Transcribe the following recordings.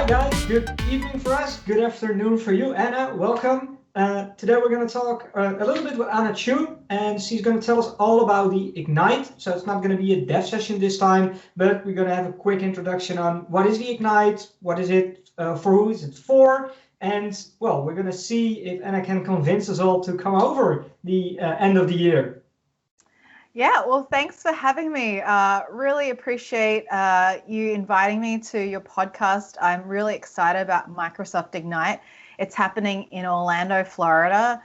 guys, good evening for us, good afternoon for you. Anna, welcome. Today we're going to talk a little bit with Anna Chu, and she's going to tell us all about the Ignite. So it's not going to be a dev session this time, but we're going to have a quick introduction on what is the Ignite, what is it, for who is it for, and well, we're going to see if Anna can convince us all to come over the end of the year. Yeah, well, thanks for having me. Really appreciate you inviting me to your podcast. I'm really excited about Microsoft Ignite. It's happening in Orlando, Florida,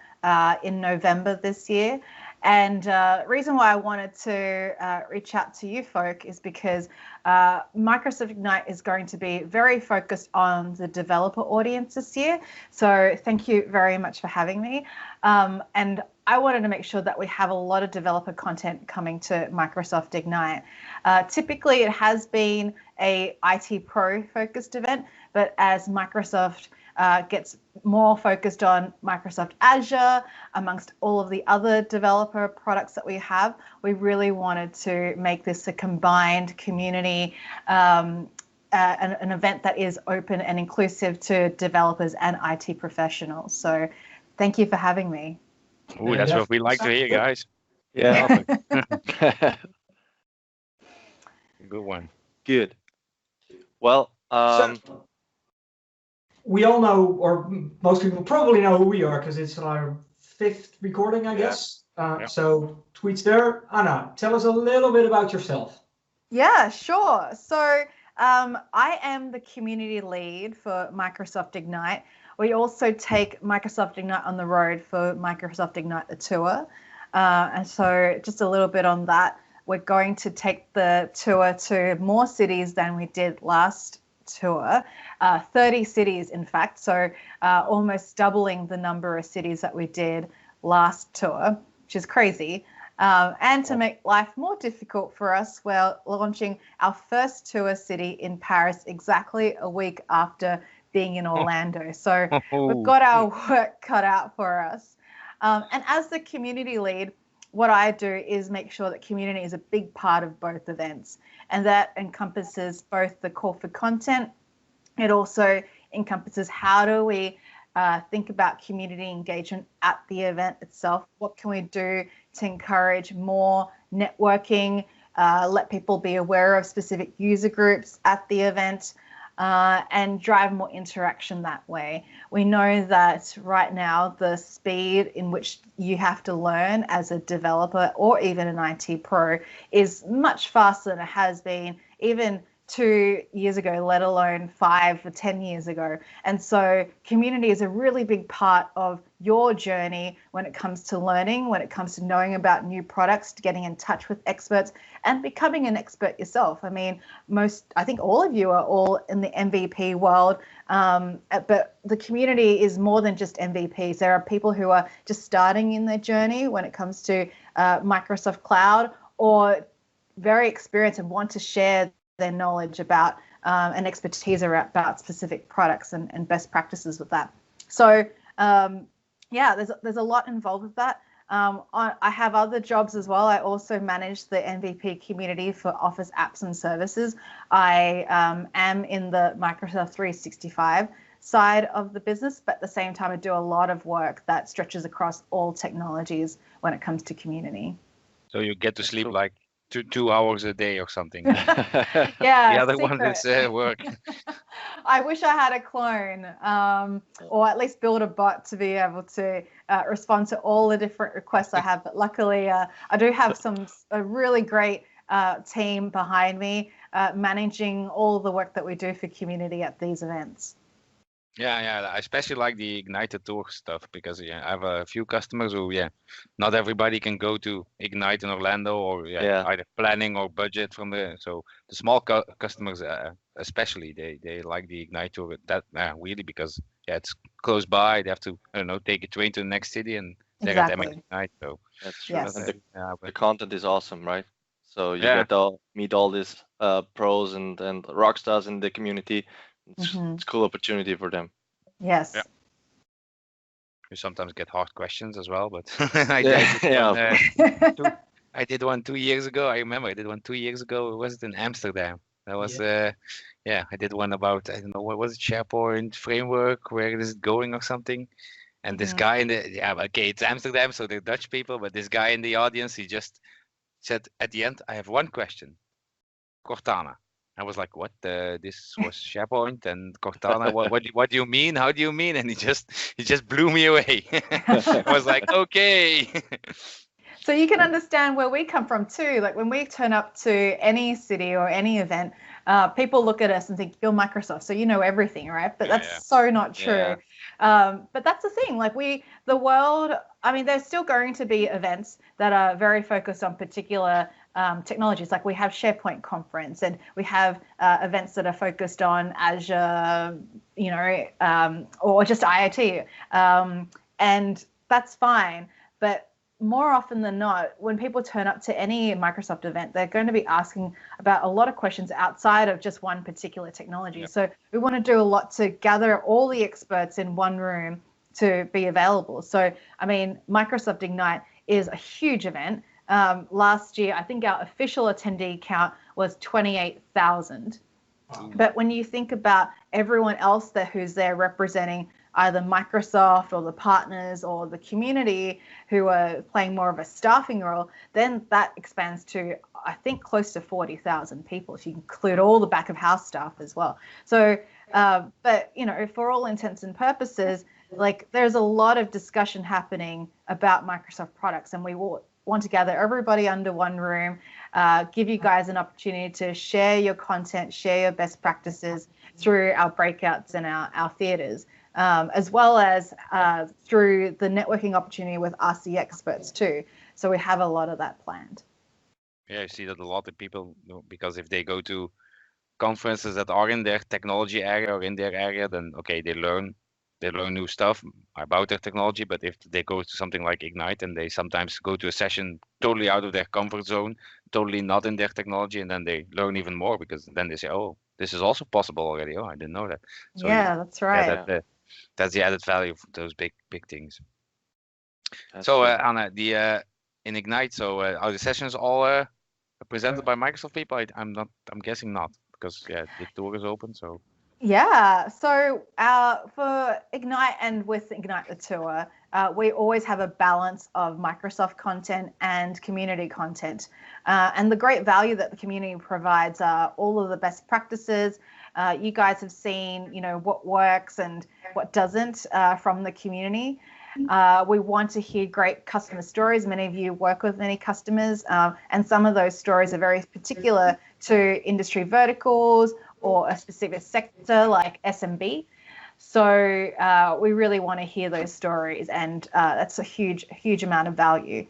in November this year. And the reason why I wanted to reach out to you folk is because Microsoft Ignite is going to be very focused on the developer audience this year. So thank you very much for having me. And I wanted to make sure that we have a lot of developer content coming to Microsoft Ignite. Typically, it has been a IT Pro focused event, but as Microsoft gets more focused on Microsoft Azure, amongst all of the other developer products that we have, we really wanted to make this a combined community, an event that is open and inclusive to developers and IT professionals. So thank you for having me. Ooh, that's what we like to hear, guys. Yeah. Good one. Good. Well, we all know, or most people probably know who we are because it's our 5th recording, I guess. So tweets there. Anna, tell us a little bit about yourself. Yeah, sure. So I am the community lead for Microsoft Ignite. We also take Microsoft Ignite on the road for Microsoft Ignite the tour. And so just a little bit on that. We're going to take the tour to more cities than we did last tour, 30 cities in fact, so almost doubling the number of cities that we did last tour, which is crazy. And to make life more difficult for us, we're launching our first tour city in Paris exactly a week after being in Orlando. So we've got our work cut out for us. And as the community lead, what I do is make sure that community is a big part of both events, and that encompasses both the call for content. It also encompasses how do we think about community engagement at the event itself. What can we do to encourage more networking, let people be aware of specific user groups at the event, and drive more interaction that way. We know that right now the speed in which you have to learn as a developer or even an IT pro is much faster than it has been even 2 years ago, let alone 5 or 10 years ago. And so community is a really big part of your journey when it comes to learning, when it comes to knowing about new products, to getting in touch with experts and becoming an expert yourself. I mean, I think all of you are all in the MVP world, but the community is more than just MVPs. There are people who are just starting in their journey when it comes to Microsoft Cloud, or very experienced and want to share their knowledge about and expertise about specific products and best practices with that. So yeah, there's a lot involved with that. I have other jobs as well. I also manage the MVP community for Office apps and services. I am in the Microsoft 365 side of the business, but at the same time I do a lot of work that stretches across all technologies when it comes to community. So you get to sleep like 2 hours a day or something. Yeah, the other one is work. I wish I had a clone, or at least build a bot to be able to respond to all the different requests I have. But luckily, I do have a really great team behind me managing all the work that we do for community at these events. Yeah, I especially like the Ignite Tour stuff because I have a few customers who, not everybody can go to Ignite in Orlando, or either planning or budget from so the small customers especially, they like the Ignite Tour that really because it's close by. They have to, I don't know, take a train to the next city and they're at Ignite. So that's true. Yes. And the content is awesome, right? So you get to meet all these pros and rock stars in the community. It's a cool opportunity for them. Yes. Yeah. You sometimes get hard questions as well, but I did one 2 years ago. I remember I did one 2 years ago. Was it in Amsterdam? That was I did one about, I don't know, what was it, SharePoint framework, where is it going or something. And this guy in the, okay, it's Amsterdam, so they're Dutch people, but this guy in the audience, he just said at the end, I have one question, Cortana. I was like, what? This was SharePoint and Cortana. What do you mean? How do you mean? And he just blew me away. I was like, okay. So you can understand where we come from too. Like when we turn up to any city or any event, people look at us and think, you're Microsoft, so you know everything, right? But that's so not true. But that's the thing, like the world, I mean, there's still going to be events that are very focused on particular technologies. Like we have SharePoint conference, and we have events that are focused on Azure, or just IoT. And that's fine. But more often than not, when people turn up to any Microsoft event, they're going to be asking about a lot of questions outside of just one particular technology. Yep. So we want to do a lot to gather all the experts in one room to be available. So, I mean, Microsoft Ignite is a huge event. Last year, I think our official attendee count was 28,000. But when you think about everyone else who's there representing either Microsoft or the partners or the community who are playing more of a staffing role, then that expands to, I think, close to 40,000 people if you include all the back of house staff as well. So, but, for all intents and purposes, like there's a lot of discussion happening about Microsoft products, and we want to gather everybody under one room, give you guys an opportunity to share your content, share your best practices through our breakouts and our theaters. As well as through the networking opportunity with RC experts too. So we have a lot of that planned. Yeah, I see that a lot of people, because if they go to conferences that are in their technology area or in their area, then okay, they learn new stuff about their technology. But if they go to something like Ignite and they sometimes go to a session totally out of their comfort zone, totally not in their technology, and then they learn even more, because then they say, oh, this is also possible already. Oh, I didn't know that. So that's right. Yeah, that's the added value of those big things. That's so Anna, in Ignite, so are the sessions all presented by Microsoft people? I'm guessing not, because the tour is open. So so for Ignite and with Ignite the tour, we always have a balance of Microsoft content and community content, and the great value that the community provides are all of the best practices. You guys have seen, what works and what doesn't from the community. We want to hear great customer stories. Many of you work with many customers, and some of those stories are very particular to industry verticals or a specific sector like SMB. So we really want to hear those stories, and that's a huge amount of value.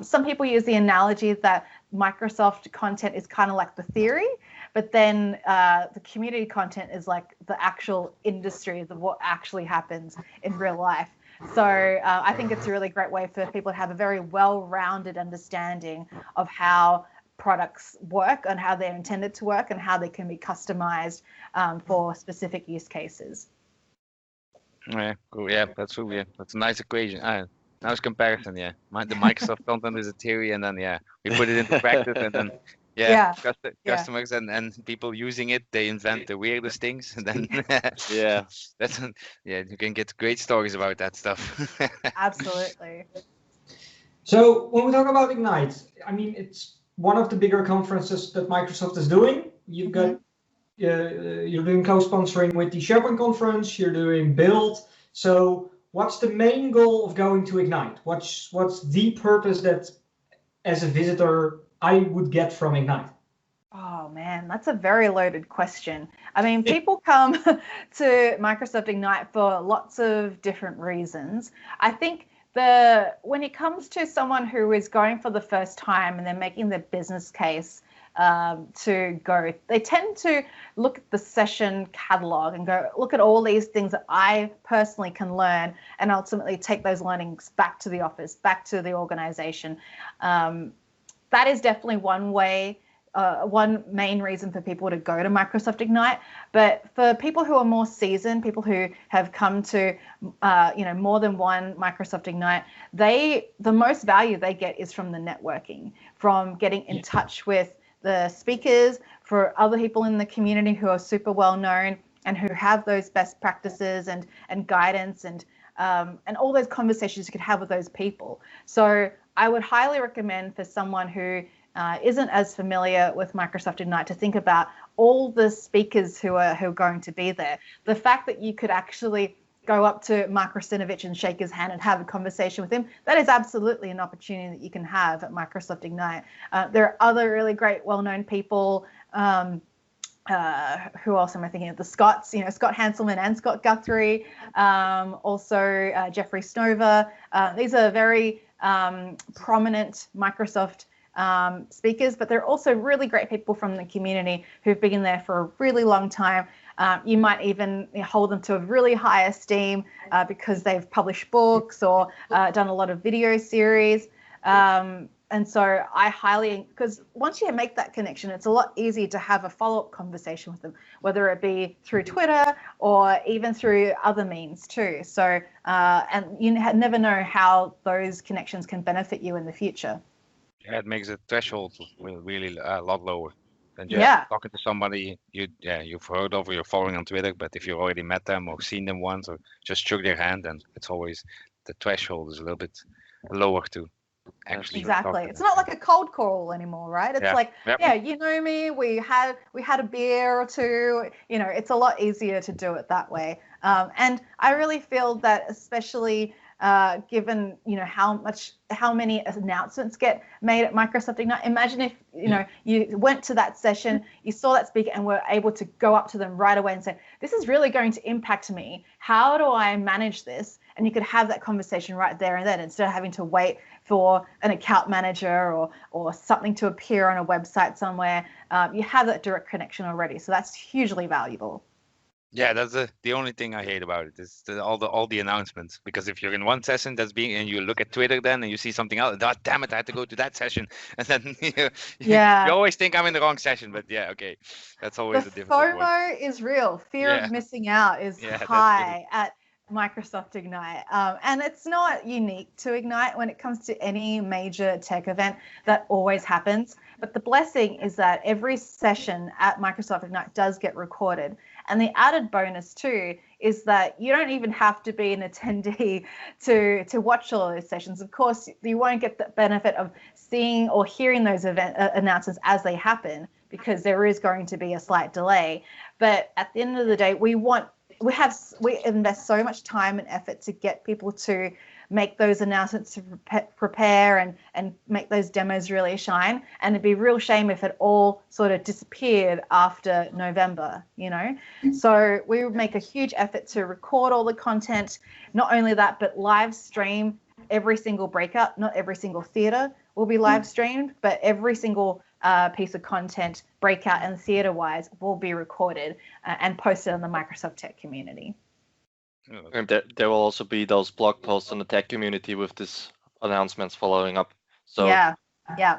Some people use the analogy that Microsoft content is kind of like the theory, but then the community content is like the actual industry of what actually happens in real life. So I think it's a really great way for people to have a very well-rounded understanding of how products work and how they're intended to work and how they can be customized for specific use cases. Yeah, cool. Yeah, that's cool. Yeah, that's a nice equation. Nice comparison. Yeah, the Microsoft content is a theory, and then we put it into practice, and then customers and people using it, they invent the weirdest things, and then you can get great stories about that stuff. Absolutely. So when we talk about Ignite, I mean, it's one of the bigger conferences that Microsoft is doing. You've got you're doing co-sponsoring with the SharePoint conference. You're doing Build. So what's the main goal of going to Ignite? What's the purpose that, as a visitor, I would get from Ignite? Oh man, that's a very loaded question. I mean, people come to Microsoft Ignite for lots of different reasons. I think when it comes to someone who is going for the first time and they're making their business case to go, they tend to look at the session catalog and go, look at all these things that I personally can learn, and ultimately take those learnings back to the office, back to the organization. That is definitely one way, one main reason for people to go to Microsoft Ignite. But for people who are more seasoned, people who have come to more than one Microsoft Ignite, the most value they get is from the networking, from getting in touch with the speakers, for other people in the community who are super well known and who have those best practices and guidance and all those conversations you could have with those people. So I would highly recommend for someone who isn't as familiar with Microsoft Ignite to think about all the speakers who are going to be there. The fact that you could actually go up to Mark Rusinovich and shake his hand and have a conversation with him, that is absolutely an opportunity that you can have at Microsoft Ignite. There are other really great, well-known people. Who else am I thinking of? The Scotts, Scott Hanselman and Scott Guthrie, also Jeffrey Snover. These are very prominent Microsoft speakers, but they're also really great people from the community who've been there for a really long time. You might even hold them to a really high esteem because they've published books or done a lot of video series. And so I highly, because once you make that connection, it's a lot easier to have a follow-up conversation with them, whether it be through Twitter or even through other means too. So, and you never know how those connections can benefit you in the future. Yeah, it makes the threshold really a lot lower than just talking to somebody you've heard of or you're following on Twitter. But if you already met them or seen them once or just shook their hand, then it's always the threshold is a little bit lower too. Actually, exactly. It's not like a cold call anymore, right? It's like, you know me, we had a beer or two, it's a lot easier to do it that way. And I really feel that, especially given, how many announcements get made at Microsoft Ignite. Imagine if, you went to that session, you saw that speaker and were able to go up to them right away and say, this is really going to impact me. How do I manage this? And you could have that conversation right there and then, instead of having to wait for an account manager or something to appear on a website somewhere. You have that direct connection already. So that's hugely valuable. Yeah, that's the only thing I hate about it is all the announcements. Because if you're in one session and you look at Twitter then and you see something else, damn it, I had to go to that session, and then you always think I'm in the wrong session. But okay, that's always the difficult FOMO one. is real. Fear of missing out is high at Microsoft Ignite, and it's not unique to Ignite when it comes to any major tech event. That always happens. But the blessing is that every session at Microsoft Ignite does get recorded. And the added bonus too is that you don't even have to be an attendee to watch all those sessions. Of course, you won't get the benefit of seeing or hearing those event announcements as they happen, because there is going to be a slight delay. But at the end of the day, we invest so much time and effort to get people to make those announcements, to prepare and make those demos really shine. And it'd be a real shame if it all sort of disappeared after November, So we would make a huge effort to record all the content. Not only that, but live stream every single breakout. Not every single theater will be live streamed, but every single piece of content, breakout and theater-wise, will be recorded and posted on the Microsoft Tech community. And there will also be those blog posts on the tech community with these announcements following up. So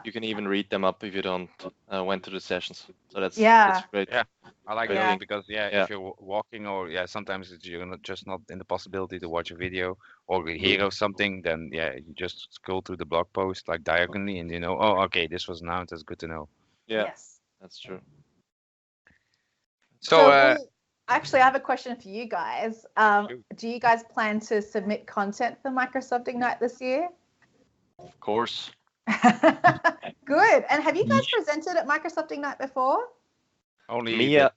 you can even read them up if you don't went to the sessions. So that's great. Yeah, I like that because if you're walking or sometimes you're just not in the possibility to watch a video or hear of something, then you just scroll through the blog post like diagonally and okay, this was announced. That's good to know. Yeah, that's true. So actually, I have a question for you guys. Do you guys plan to submit content for Microsoft Ignite this year? Of course. Good. And have you guys presented at Microsoft Ignite before? Only Mia.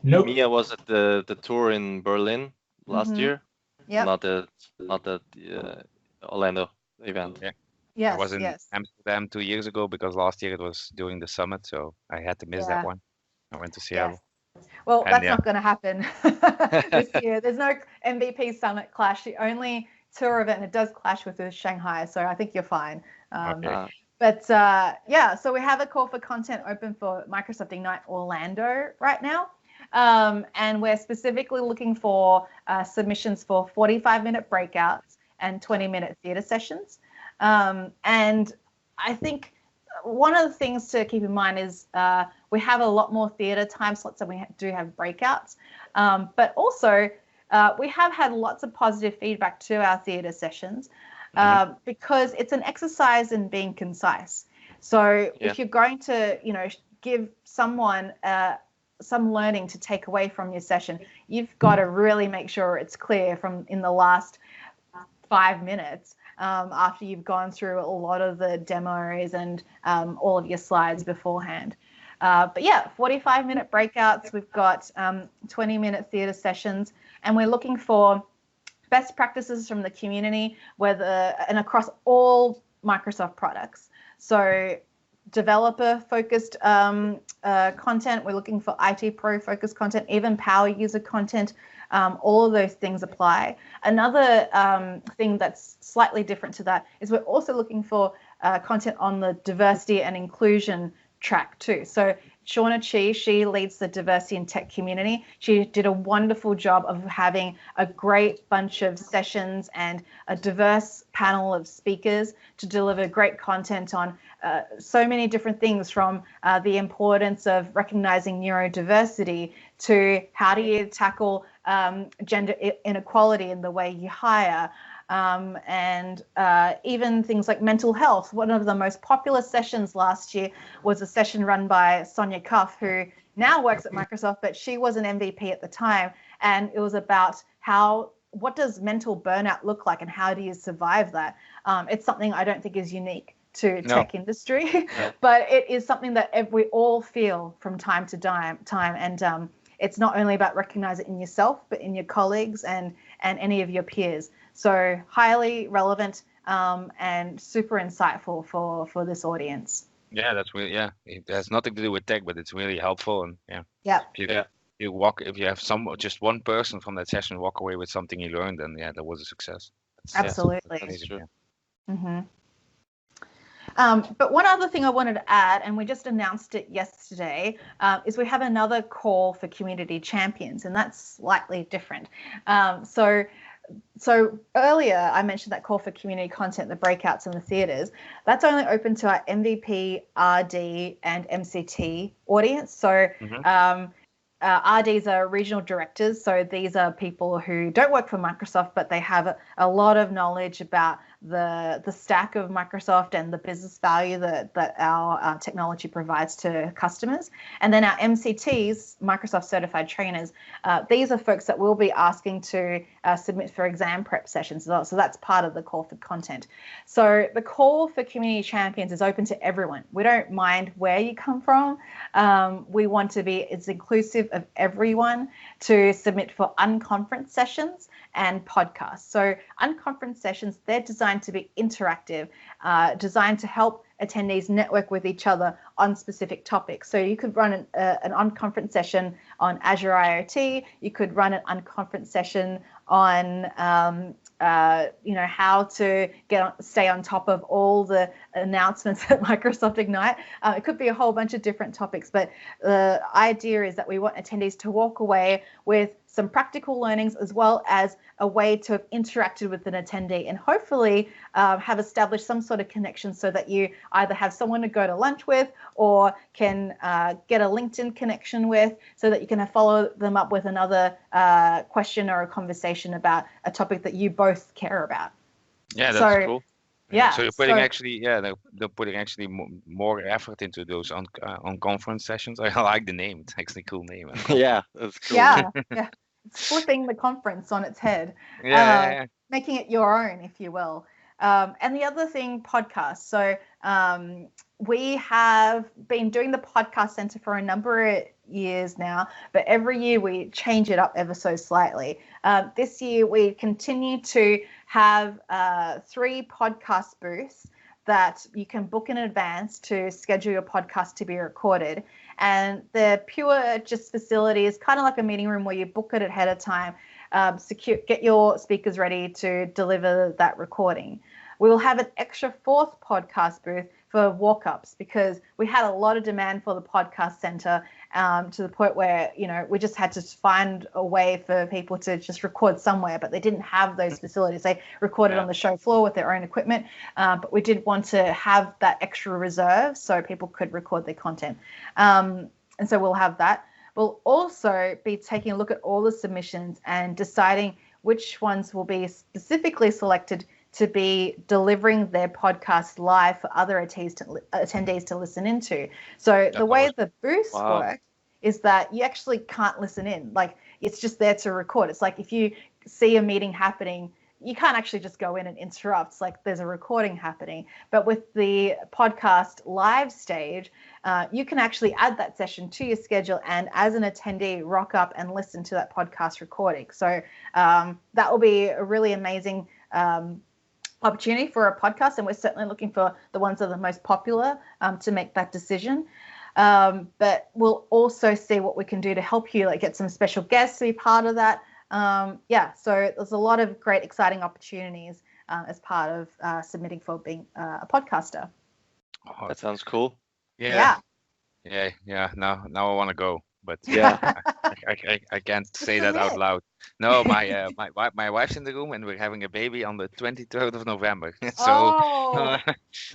Nope. Mia was at the tour in Berlin last year. Yeah. Not the Orlando event. Yeah. Yes. I was in Amsterdam 2 years ago because last year it was during the summit, so I had to miss that one. I went to Seattle. Yes. Well, that's not going to happen this year. There's no MVP Summit clash. The only tour event, it does clash with the Shanghai, so I think you're fine. But so we have a call for content open for Microsoft Ignite Orlando right now. And we're specifically looking for submissions for 45-minute breakouts and 20-minute theater sessions. And I think one of the things to keep in mind is we have a lot more theater time slots than we do have breakouts. But also, we have had lots of positive feedback to our theater sessions because it's an exercise in being concise. So if you're going to, give someone some learning to take away from your session, you've got to really make sure it's clear from in the last 5 minutes after you've gone through a lot of the demos and all of your slides beforehand. But 45-minute breakouts. We've got 20-minute theatre sessions, and we're looking for best practices from the community, and across all Microsoft products. So developer-focused content. We're looking for IT pro-focused content, even power user content. All of those things apply. Another thing that's slightly different to that is we're also looking for content on the diversity and inclusion track too. So Anna Chu, she leads the diversity and tech community. She did a wonderful job of having a great bunch of sessions and a diverse panel of speakers to deliver great content on so many different things, from the importance of recognizing neurodiversity to how do you tackle gender inequality in the way you hire, and even things like mental health. One of the most popular sessions last year was a session run by Sonia Cuff, who now works at Microsoft, but she was an MVP at the time. And it was about what does mental burnout look like and how do you survive that? It's something I don't think is unique to tech industry, but it is something that we all feel from time to time. And it's not only about recognizing it in yourself, but in your colleagues and any of your peers. So highly relevant and super insightful for this audience. Yeah, that's really, it has nothing to do with tech, but it's really helpful. And if you have just one person from that session walk away with something you learned, then that was a success. Absolutely. That's true. Mm-hmm. But one other thing I wanted to add, and we just announced it yesterday, is we have another call for community champions, and that's slightly different. So earlier I mentioned that call for community content, the breakouts and the theatres. That's only open to our MVP, RD, and MCT audience. So RDs are regional directors. So these are people who don't work for Microsoft, but they have a lot of knowledge about the stack of Microsoft and the business value that our technology provides to customers. And then our MCTs, Microsoft Certified Trainers, these are folks that we'll be asking to submit for exam prep sessions as well. So that's part of the call for content. So the call for community champions is open to everyone. We don't mind where you come from. We want to be as inclusive of everyone to submit for unconference sessions and podcasts. So unconference sessions, they're designed to be interactive, designed to help attendees network with each other on specific topics. So you could run an unconference session on Azure IoT. You could run an unconference session on how to stay on top of all the announcements at Microsoft Ignite. It could be a whole bunch of different topics, but the idea is that we want attendees to walk away with some practical learnings as well as a way to have interacted with an attendee and hopefully have established some sort of connection so that you either have someone to go to lunch with or can get a LinkedIn connection with, so that you can follow them up with another question or a conversation about a topic that you both care about. Yeah, that's cool. Yeah. So you're putting they're putting actually more effort into those on conference sessions. I like the name. It's actually a cool name. Yeah, that's cool. Yeah. It's flipping the conference on its head. Making it your own, if you will. And the other thing, podcasts. So we have been doing the Podcast Center for a number of years now, but every year we change it up ever so slightly. This year we continue to have 3 podcast booths that you can book in advance to schedule your podcast to be recorded. And the pure just facility is kind of like a meeting room where you book it ahead of time, get your speakers ready to deliver that recording. We will have an extra 4th podcast booth for walk-ups because we had a lot of demand for the Podcast Center to the point where, we just had to find a way for people to just record somewhere, but they didn't have those facilities. They recorded on the show floor with their own equipment, but we did want to have that extra reserve so people could record their content. And so we'll have that. We'll also be taking a look at all the submissions and deciding which ones will be specifically selected to be delivering their podcast live for other attendees to listen into. So the way the booths work is that you actually can't listen in. Like, it's just there to record. It's like if you see a meeting happening, you can't actually just go in and interrupt. It's like there's a recording happening. But with the podcast live stage, you can actually add that session to your schedule and as an attendee rock up and listen to that podcast recording. So that will be a really amazing opportunity for a podcast, and we're certainly looking for the ones that are the most popular to make that decision. But we'll also see what we can do to help you, like get some special guests to be part of that. So there's a lot of great, exciting opportunities as part of submitting for being a podcaster. Oh, that sounds cool. Yeah. Now I want to go, but I can't say that out loud. No, my wife's in the room and we're having a baby on the 23rd of November. So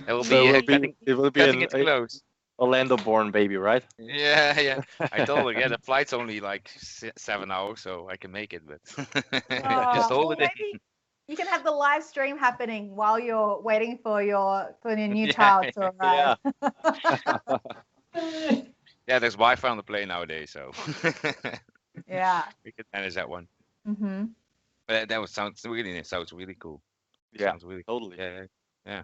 it will be cutting it close. Orlando-born baby, right? Yeah. I told her, the flight's only like 7 hours, so I can make it. But just hold it in. Maybe you can have the live stream happening while you're waiting for your new child to arrive. Yeah, there's Wi-Fi on the plane nowadays, so we can manage that one. Mm-hmm. But that sounds really cool. Yeah, sounds really totally. Yeah.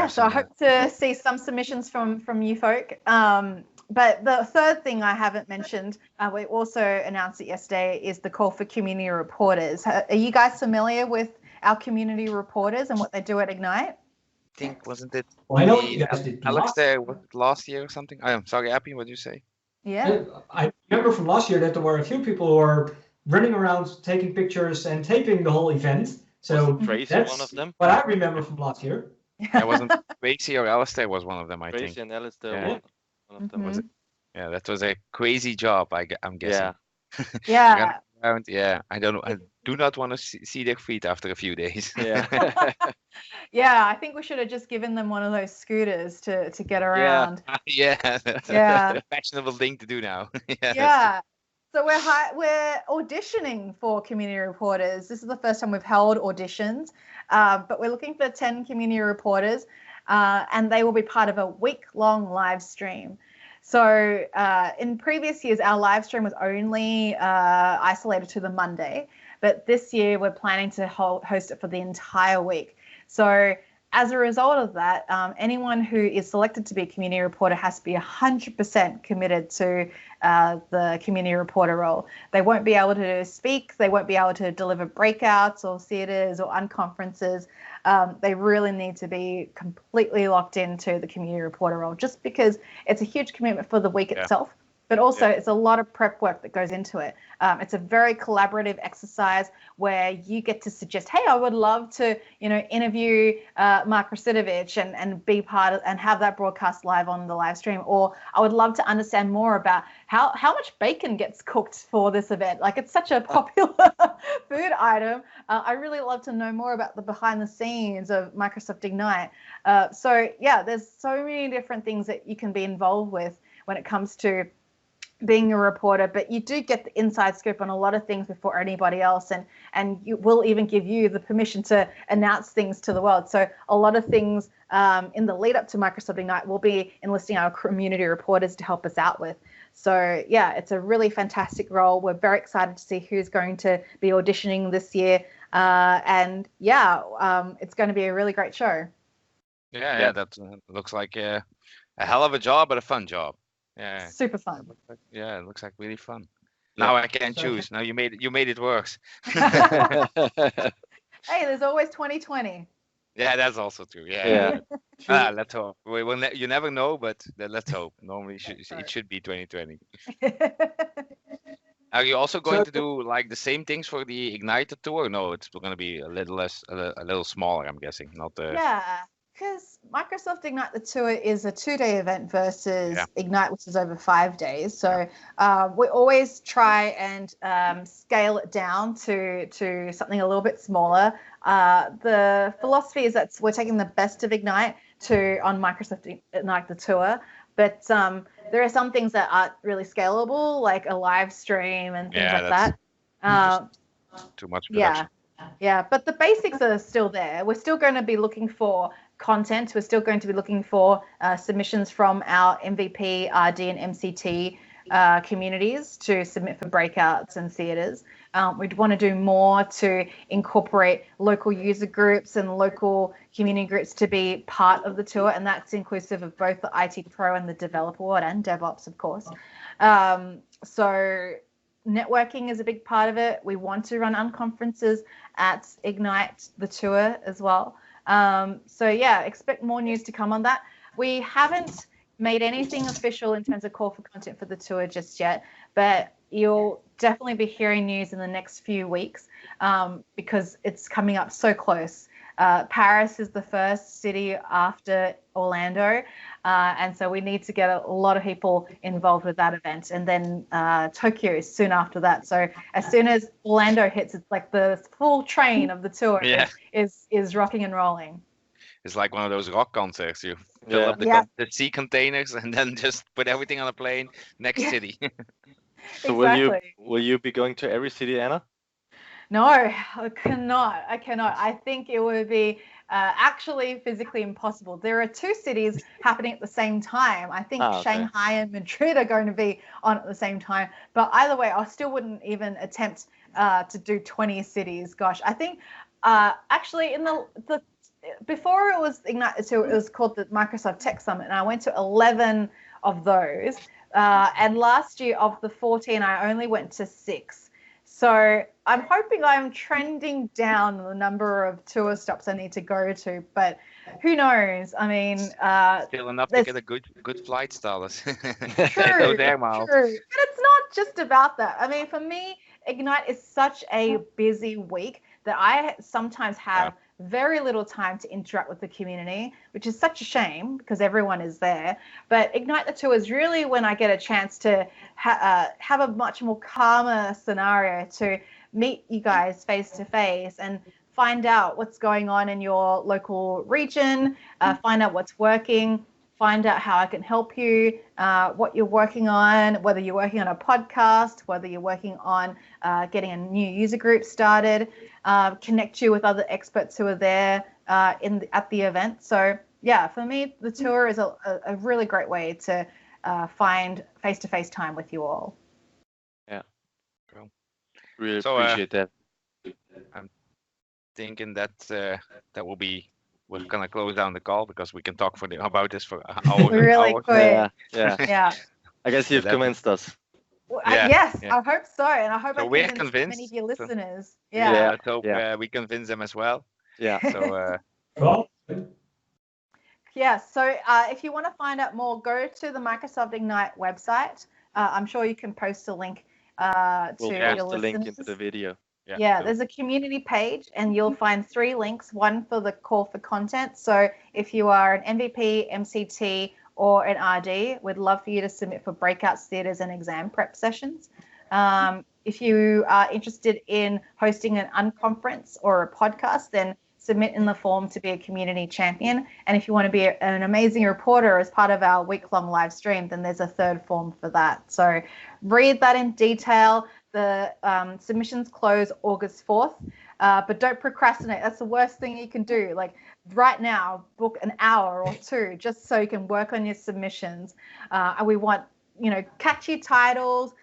So I hope to see some submissions from you folk. But the third thing I haven't mentioned, we also announced it yesterday, is the call for community reporters. Are you guys familiar with our community reporters and what they do at Ignite? I think, wasn't it? Well, I know you guys did Alex there last year or something? I'm sorry, Appy, what did you say? Yeah. I remember from last year that there were a few people who were running around taking pictures and taping the whole event. So Tracy, one of them? What I remember from last year. It wasn't Tracy or Alistair was one of them, I think. Tracy and Alistair, one of them. Was it? Yeah, that was a crazy job, I'm guessing. Yeah. I don't know. I do not want to see their feet after a few days. Yeah, I think we should have just given them one of those scooters to get around. That's a fashionable thing to do now. So we're auditioning for community reporters. This is the first time we've held auditions, but we're looking for 10 community reporters, and they will be part of a week-long live stream. So in previous years, our live stream was only isolated to the Monday, but this year we're planning to host it for the entire week. So as a result of that, anyone who is selected to be a community reporter has to be 100% committed to the community reporter role. They won't be able to speak. They won't be able to deliver breakouts or theatres or unconferences. They really need to be completely locked into the community reporter role, just because it's a huge commitment for the week itself. But also it's a lot of prep work that goes into it. It's a very collaborative exercise where you get to suggest, hey, I would love to, interview Mark Rasitovich and be part of and have that broadcast live on the live stream. Or I would love to understand more about how much bacon gets cooked for this event. Like, it's such a popular food item. I really love to know more about the behind the scenes of Microsoft Ignite. There's so many different things that you can be involved with when it comes to being a reporter, but you do get the inside scoop on a lot of things before anybody else, and you will even give you the permission to announce things to the world. So a lot of things in the lead up to Microsoft Ignite will be enlisting our community reporters to help us out with. So it's a really fantastic role. We're very excited to see who's going to be auditioning this year, it's going to be a really great show. That looks like a hell of a job, but a fun job. Yeah, super fun. It looks like really fun. Now I can choose. Now you made it worse. Hey, there's always 2020. Yeah, that's also true. Yeah. Let's hope. You never know, but let's hope. Normally, it should be 2020. Are you also going to do like the same things for the Ignite tour? No, it's going to be a little less, a little smaller. I'm guessing. Because Microsoft Ignite the Tour is a 2-day event versus Ignite, which is over 5 days. So we always try and scale it down to something a little bit smaller. The philosophy is that we're taking the best of Ignite on Microsoft Ignite the Tour. But there are some things that aren't really scalable, like a live stream and things like that. Too much production. But the basics are still there. We're still going to be looking for content. We're still going to be looking for submissions from our MVP, RD, and MCT communities to submit for breakouts and theatres. We'd want to do more to incorporate local user groups and local community groups to be part of the tour, and that's inclusive of both the IT Pro and the developer world and DevOps, of course. So networking is a big part of it. We want to run unconferences at Ignite the tour as well. So yeah, expect more news to come on that. We haven't made anything official in terms of call for content for the tour just yet, but you'll definitely be hearing news in the next few weeks because it's coming up so close. Paris is the first city after Orlando, and so we need to get a lot of people involved with that event, and then Tokyo is soon after that. So as soon as Orlando hits, it's like the full train of the tour is rocking and rolling. It's like one of those rock concerts. You fill up the sea containers and then just put everything on a plane, next city. So will you be going to every city, Anna? No, I cannot. I think it would be actually physically impossible. There are 2 cities happening at the same time. I think Shanghai and Madrid are going to be on at the same time. But either way, I still wouldn't even attempt to do 20 cities. Gosh, I think actually in the before it was Ignite, so it was called the Microsoft Tech Summit, and I went to 11 of those. And last year of the 14, I only went to 6. So I'm hoping I'm trending down the number of tour stops I need to go to, but who knows? I mean, still enough to get a good flight status. True. But it's not just about that. I mean, for me, Ignite is such a busy week that I sometimes have very little time to interact with the community, which is such a shame because everyone is there. But Ignite the Tour is really when I get a chance to have a much more calmer scenario to meet you guys face to face and find out what's going on in your local region, find out what's working, find out how I can help you, what you're working on, whether you're working on a podcast, whether you're working on getting a new user group started, connect you with other experts who are there at the event. So yeah, for me, the tour is a really great way to find face-to-face time with you all. Yeah, cool. Really appreciate that. I'm thinking that that will be. We're gonna close down the call because we can talk about this for hours. Really quick. Yeah. I guess you've convinced us. Well, yes, I hope so, and I hope I we're convinced many of your listeners. Let's hope we convince them as well. Yeah. So. So if you want to find out more, go to the Microsoft Ignite website. I'm sure you can post a link to your listeners. We'll post a link into the video. Yeah, there's a community page and you'll find 3 links, one for the call for content. So if you are an MVP, MCT, or an RD, we'd love for you to submit for breakouts, theatres, and exam prep sessions. If you are interested in hosting an unconference or a podcast, then submit in the form to be a community champion. And if you want to be an amazing reporter as part of our week-long live stream, then there's a 3rd form for that. So read that in detail. The submissions close August 4th, but don't procrastinate. That's the worst thing you can do. Like right now, book an hour or 2 just so you can work on your submissions. And we want, catchy titles,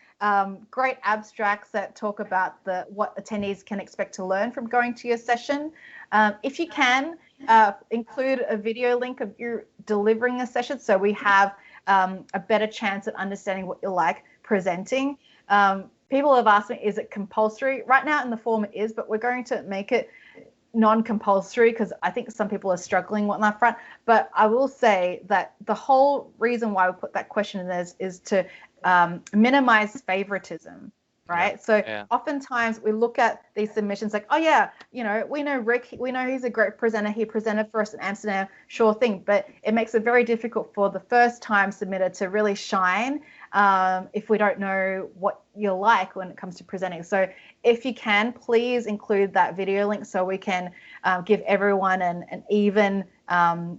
great abstracts that talk about what attendees can expect to learn from going to your session. If you can, include a video link of you delivering a session so we have a better chance at understanding what you like presenting. People have asked me, is it compulsory? Right now in the form it is, but we're going to make it non-compulsory because I think some people are struggling on that front. But I will say that the whole reason why we put that question in there is to minimize favoritism, right? So oftentimes we look at these submissions like, we know Rick, we know he's a great presenter. He presented for us in Amsterdam, sure thing. But it makes it very difficult for the first-time submitter to really shine if we don't know what you like when it comes to presenting. So if you can, please include that video link so we can give everyone an even, chance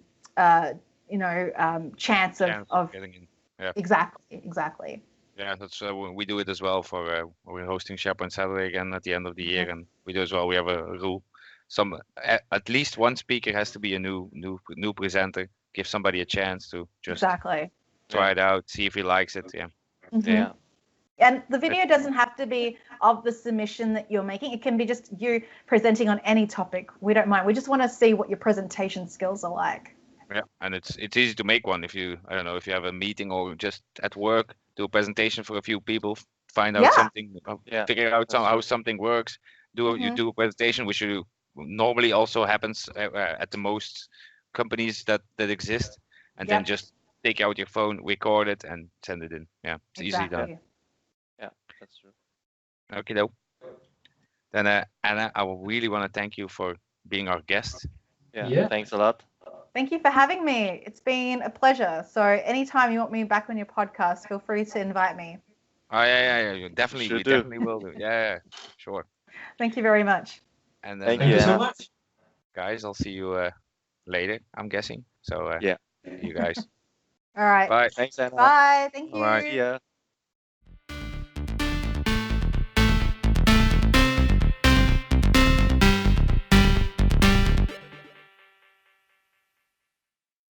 of getting in. Exactly. Yeah, that's we do it as well for we're hosting SharePoint Saturday again at the end of the year, and we do as well. We have a rule: at least one speaker has to be a new presenter. Give somebody a chance to just try it out, see if he likes it. Yeah. Yeah. And the video doesn't have to be of the submission that you're making. It can be just you presenting on any topic. We don't mind. We just want to see what your presentation skills are like. Yeah, and it's easy to make one if you if you have a meeting or just at work, do a presentation for a few people, find out something, figure out how something works. You do a presentation, which normally also happens at the most companies that exist, and then just take out your phone, record it, and send it in. Yeah, it's easy done. Yeah, that's true. Okay, though. Then Anna, I really want to thank you for being our guest. Yeah, thanks a lot. Thank you for having me. It's been a pleasure. So anytime you want me back on your podcast, feel free to invite me. Oh yeah. Definitely, we definitely will do. Yeah, sure. Thank you very much. And thank you so much, guys. I'll see you later, I'm guessing. So you guys. All right. Bye. Thanks, Anna. Bye. Thank you. Bye. See ya.